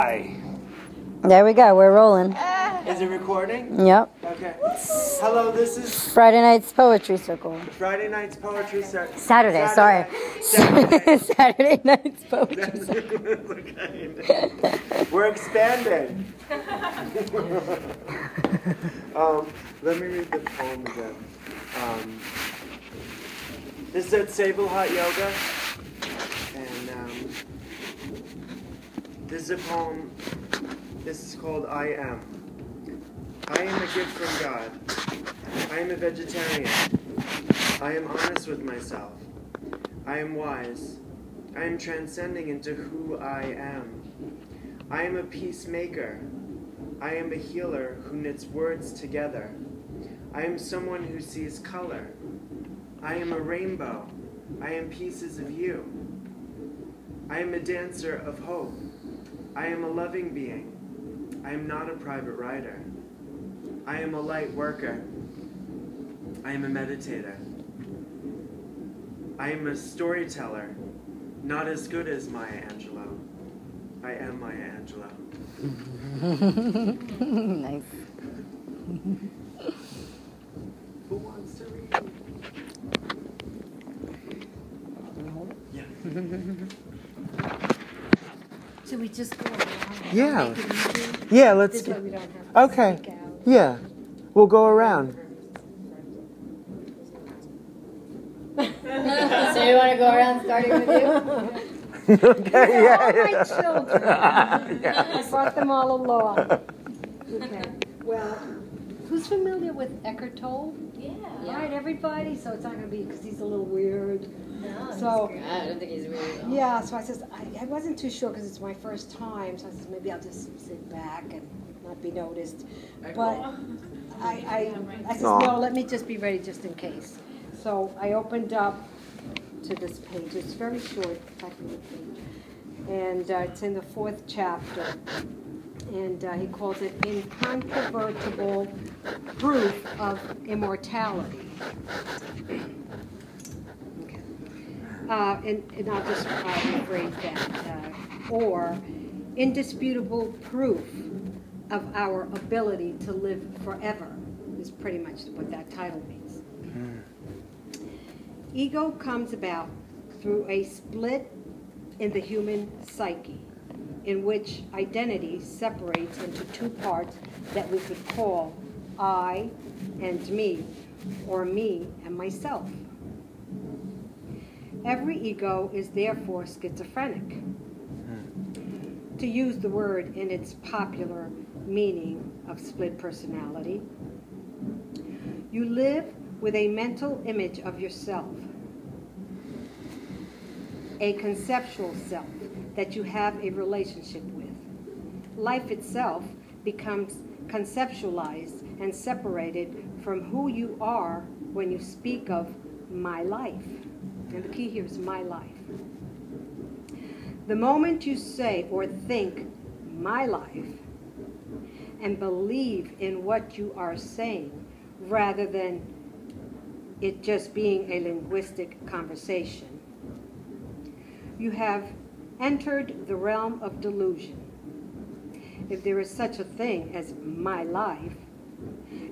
Hi. There we go. We're rolling. Is it recording? Yep. Okay. Hello, this is Friday night's poetry circle. Friday night's poetry circle. Saturday. Sorry. Saturday night's poetry circle. Okay. We're expanding. Let me read the poem again. This is at Sable Hot Yoga, and this is a poem. This is called I Am. I am a gift from God. I am a vegetarian. I am honest with myself. I am wise. I am transcending into who I am. I am a peacemaker. I am a healer who knits words together. I am someone who sees color. I am a rainbow. I am pieces of you. I am a dancer of hope. I am a loving being. I am not a private writer. I am a light worker. I am a meditator. I am a storyteller, not as good as Maya Angelou. I am Maya Angelou. Nice. Who wants to read? Yeah. Should we just go around? Yeah. Make it easy? Yeah, let's This get. way we don't have to Okay. speak out. Yeah. We'll go around. So you want to go around starting with you? Okay, All my children. I brought them all along. Okay. Well, who's familiar with Eckhart Tolle? Yeah. All right, everybody. So it's not going to be because he's a little weird. No, So I don't think he's really. yeah. So I says I wasn't too sure because it's my first time. So I says maybe I'll just sit back and not be noticed. But I says no. Let me just be ready just in case. So I opened up to this page. It's very short, technically, and it's in the 4th chapter. And he calls it Incontrovertible Proof of Immortality. Okay. And I'll just rephrase that. Or indisputable proof of our ability to live forever is pretty much what that title means. Ego comes about through a split in the human psyche, in which identity separates into two parts that we could call I and me, or me and myself. Every ego is therefore schizophrenic. To use the word in its popular meaning of split personality, you live with a mental image of yourself, a conceptual self that you have a relationship with. Life itself becomes conceptualized and separated from who you are when you speak of my life. And the key here is my life. The moment you say or think my life and believe in what you are saying rather than it just being a linguistic conversation, you have entered the realm of delusion. If there is such a thing as my life,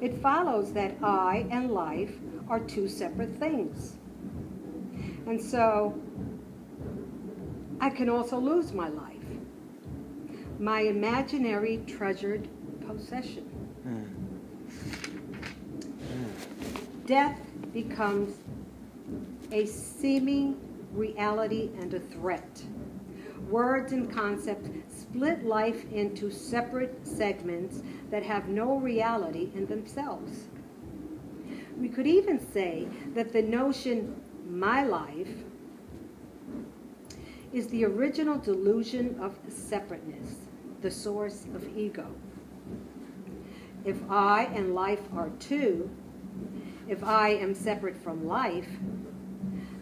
it follows that I and life are two separate things. And so I can also lose my life, my imaginary treasured possession. Death becomes a seeming reality and a threat. Words and concepts split life into separate segments that have no reality in themselves. We could even say that the notion my life is the original delusion of separateness, the source of ego. If I and life are two, if I am separate from life,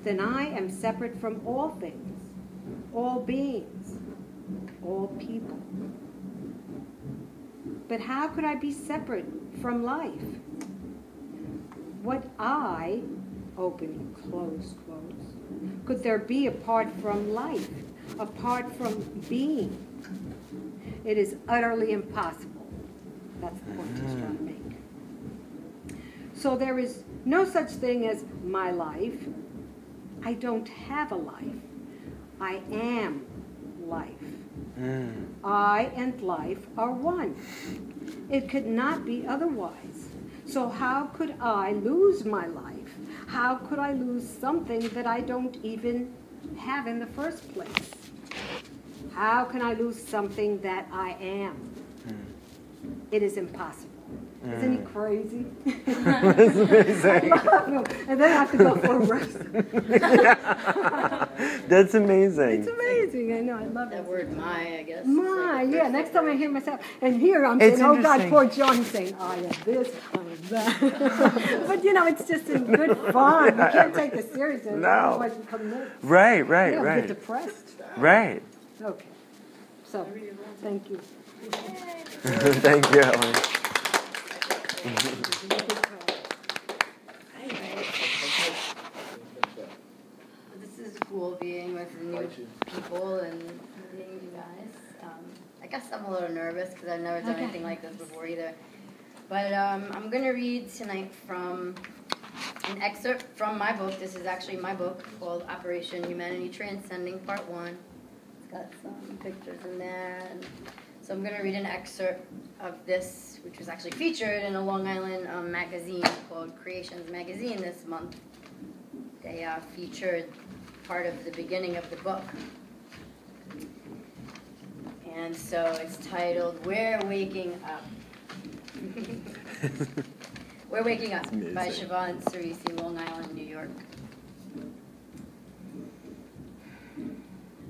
then I am separate from all things, all beings, all people. But how could I be separate from life? What I, open, close quotes, could there be apart from life, apart from being? It is utterly impossible. That's the point he's trying to make. So there is no such thing as my life. I don't have a life. I am life. I and life are one. It could not be otherwise. So how could I lose my life? How could I lose something that I don't even have in the first place? How can I lose something that I am? It is impossible. Isn't he crazy? That's amazing. I love him. And then I have to go for a rest. That's amazing. It's amazing. I know. I love That it. word "my," I guess. My, Like yeah. Next time I hear myself, and here I'm It's saying, "Oh God, interesting. poor John," he's saying, "I am this, I am that." But you know, it's just in good fun. You can't take it seriously. No. Otherwise you become nervous. Right, You right, get right. depressed. Right. Okay. So, thank you. Thank you, Ellen. This is cool being with new people and meeting you guys. I guess I'm a little nervous because I've never done anything like this before either. But I'm going to read tonight from an excerpt from my book. This is actually my book called Operation Humanity Transcending Part 1. It's got some pictures in there. And so I'm going to read an excerpt of this, which was actually featured in a Long Island magazine called Creations Magazine this month. They featured part of the beginning of the book. And so it's titled, We're Waking Up. We're Waking Up by Siobhan Cerisi, Long Island, New York.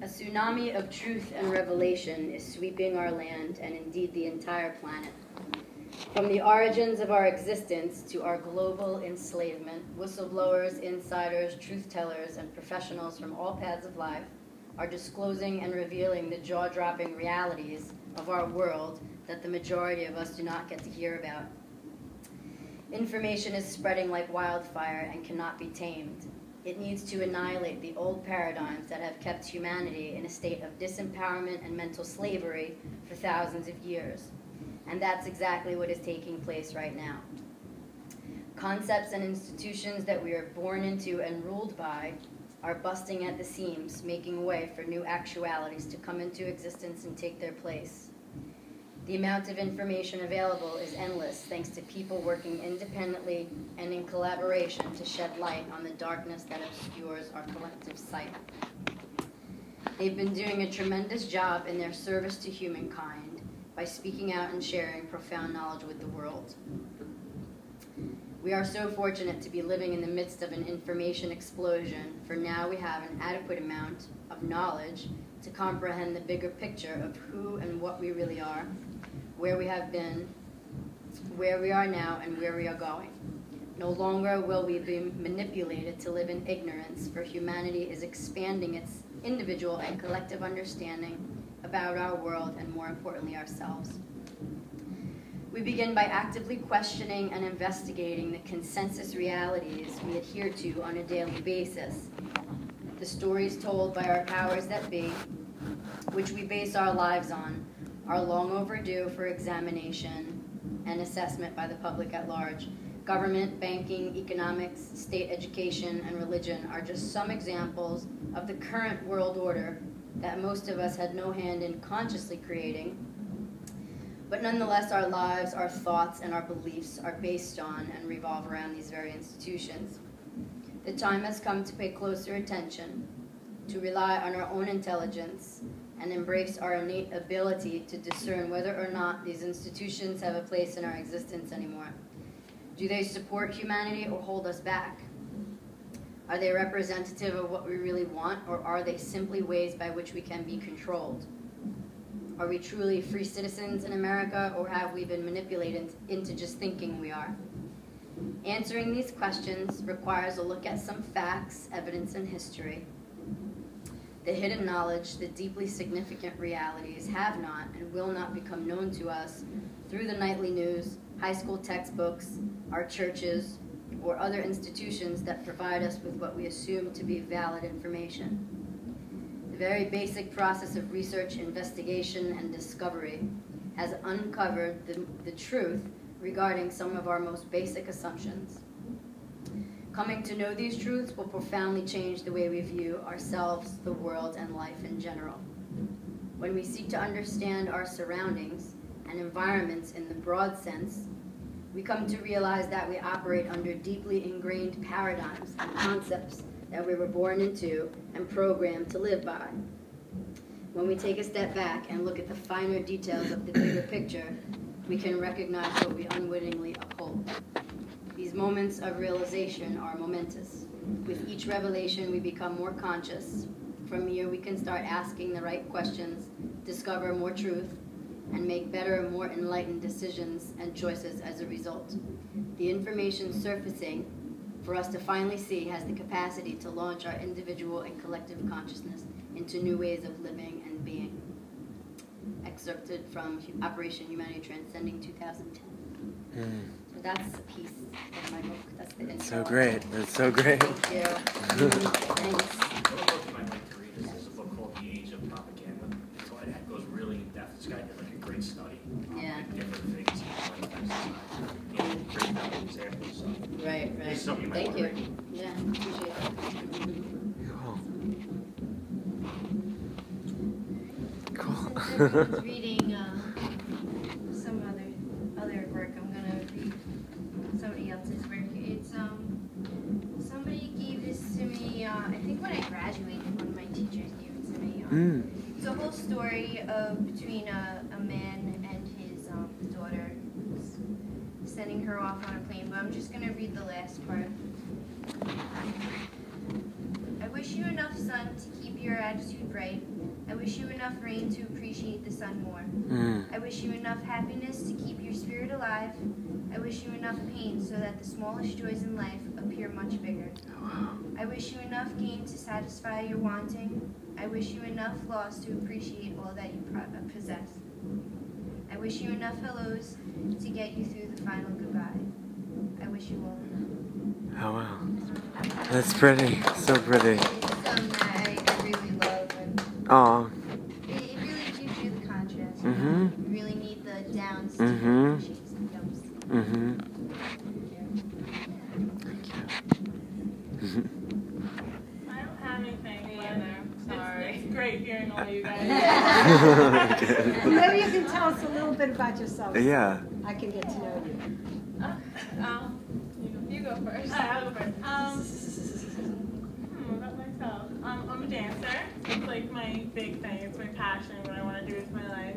A tsunami of truth and revelation is sweeping our land and indeed the entire planet. From the origins of our existence to our global enslavement, whistleblowers, insiders, truth-tellers, and professionals from all paths of life are disclosing and revealing the jaw-dropping realities of our world that the majority of us do not get to hear about. Information is spreading like wildfire and cannot be tamed. It needs to annihilate the old paradigms that have kept humanity in a state of disempowerment and mental slavery for thousands of years. And that's exactly what is taking place right now. Concepts and institutions that we are born into and ruled by are busting at the seams, making way for new actualities to come into existence and take their place. The amount of information available is endless thanks to people working independently and in collaboration to shed light on the darkness that obscures our collective sight. They've been doing a tremendous job in their service to humankind by speaking out and sharing profound knowledge with the world. We are so fortunate to be living in the midst of an information explosion, for now we have an adequate amount of knowledge to comprehend the bigger picture of who and what we really are, where we have been, where we are now, and where we are going. No longer will we be manipulated to live in ignorance, for humanity is expanding its individual and collective understanding about our world and, more importantly, ourselves. We begin by actively questioning and investigating the consensus realities we adhere to on a daily basis. The stories told by our powers that be, which we base our lives on, are long overdue for examination and assessment by the public at large. Government, banking, economics, state education, and religion are just some examples of the current world order that most of us had no hand in consciously creating. But nonetheless, our lives, our thoughts, and our beliefs are based on and revolve around these very institutions. The time has come to pay closer attention, to rely on our own intelligence, and embrace our innate ability to discern whether or not these institutions have a place in our existence anymore. Do they support humanity or hold us back? Are they representative of what we really want, or are they simply ways by which we can be controlled? Are we truly free citizens in America, or have we been manipulated into just thinking we are? Answering these questions requires a look at some facts, evidence, and history. The hidden knowledge, the deeply significant realities have not and will not become known to us through the nightly news, high school textbooks, our churches, or other institutions that provide us with what we assume to be valid information. The very basic process of research, investigation, and discovery has uncovered the truth regarding some of our most basic assumptions. Coming to know these truths will profoundly change the way we view ourselves, the world, and life in general. When we seek to understand our surroundings and environments in the broad sense, we come to realize that we operate under deeply ingrained paradigms and concepts that we were born into and programmed to live by. When we take a step back and look at the finer details of the bigger picture, we can recognize what we unwittingly uphold. These moments of realization are momentous. With each revelation, we become more conscious. From here, we can start asking the right questions, discover more truth, and make better, more enlightened decisions and choices as a result. The information surfacing for us to finally see has the capacity to launch our individual and collective consciousness into new ways of living and being. Excerpted from Operation Humanity Transcending 2010. So that's a piece of my book. That's the intro. So great. That's so great. Thank you. Thanks. One book you might like to read is a book called The Age of Propaganda. So it goes really in depth. This guy did like a great study on Yeah. like, different things in the society. And great valid examples. So Right. it's something you might Thank want to you. read. Yeah, appreciate it. Cool. Since everyone's reading some other work, I'm gonna read somebody else's work. It's somebody gave this to me. I think when I graduated, one of my teachers gave it to me. It's a whole story of between a man and his daughter, sending her off on a plane. But I'm just gonna read the last part. I wish you enough sun to keep your attitude bright. I wish you enough rain to appreciate the sun more. I wish you enough happiness to keep your spirit alive. I wish you enough pain so that the smallest joys in life appear much bigger. I wish you enough gain to satisfy your wanting. I wish you enough loss to appreciate all that you possess. I wish you enough hellos to get you through the final goodbye. I wish you all enough. Oh wow. That's pretty. So pretty. It's that I really love, and Oh. it really gives you the contrast. Mhm. You really need the downs Mhm. to appreciate some dumps. I don't have anything either. Sorry. It's great hearing all you guys. Maybe you can tell us a little bit about yourself. Yeah. I can get to know you. You go first. I'll go first. About myself. I'm a dancer. It's like my big thing. It's my passion. What I want to do with my life.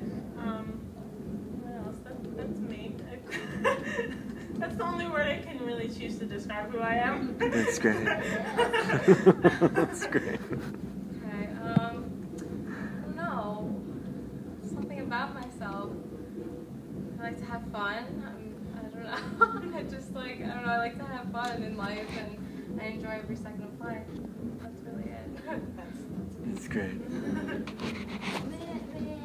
What else? That's me. That's the only word I can really choose to describe who I am. That's great. That's great. Okay, I don't know. Something about myself. I like to have fun. I don't know. I like to have fun in life, and I enjoy every second of life. That's really it. That's great. May I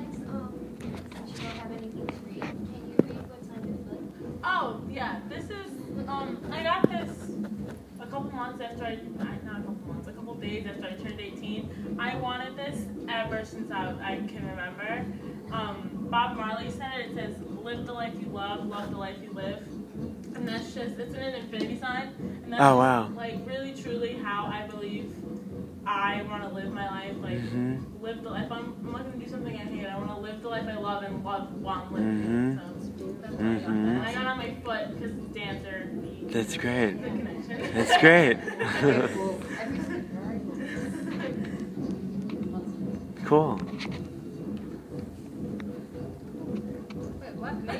ask, since you don't have anything to read, can you read what's on your foot? Oh, yeah. This is, I got this a couple months after not a couple months, a couple days after I turned 18. I wanted this ever since I can remember. Bob Marley said it. It says, "Live the life you love the life you live." And that's just, it's in an infinity sign. And that's Oh, wow. like really truly how I believe I want to live my life. Like, live the life. I'm not going to do something I hate. I want to live the life I love and love while I'm living it. So that's what I got. And I got on my foot because dancer. That's great. The connection. That's great. Cool. Wait, what? Me?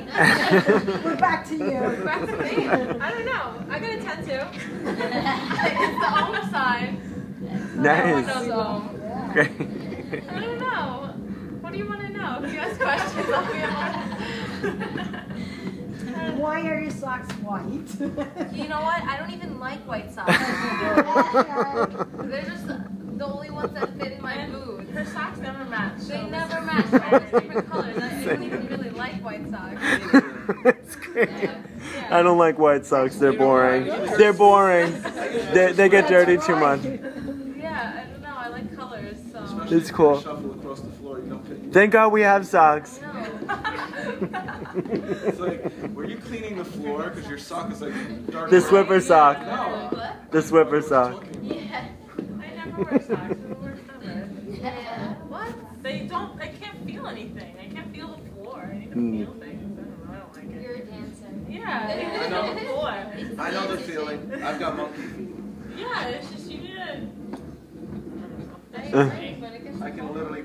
We're back to you. Back to me? I don't know. I got a tattoo. It's the Om sign. Nice. Everyone knows Om. Great. I don't know. What do you want to know? If you ask questions, I'll be able Why are your socks white? You know what? I don't even like white socks. They're just the only ones that fit in my boots. Her socks never match. They so never this match. is They're weird. different colors. I don't even really like white socks. That's great. I don't like white socks. They're boring. They're boring. They get dirty too much. Yeah, I don't know. I like colors, so. Especially It's if cool. you shuffle across the floor, you don't get. Thank God we have socks. It's like, were you cleaning the floor because your sock is like dark? The brown? Swiffer sock. No. The Swiffer sock. Yeah. I never wear socks. They're the worst ever. Yeah. What? They don't. I can't feel anything. I can't feel the floor. I need to feel things. I don't like it. You're a dancer. Yeah, I need to I know. feel the floor. I know the feeling. I've got monkey feet. Yeah, it's just you need to. I agree, but it gets I can literally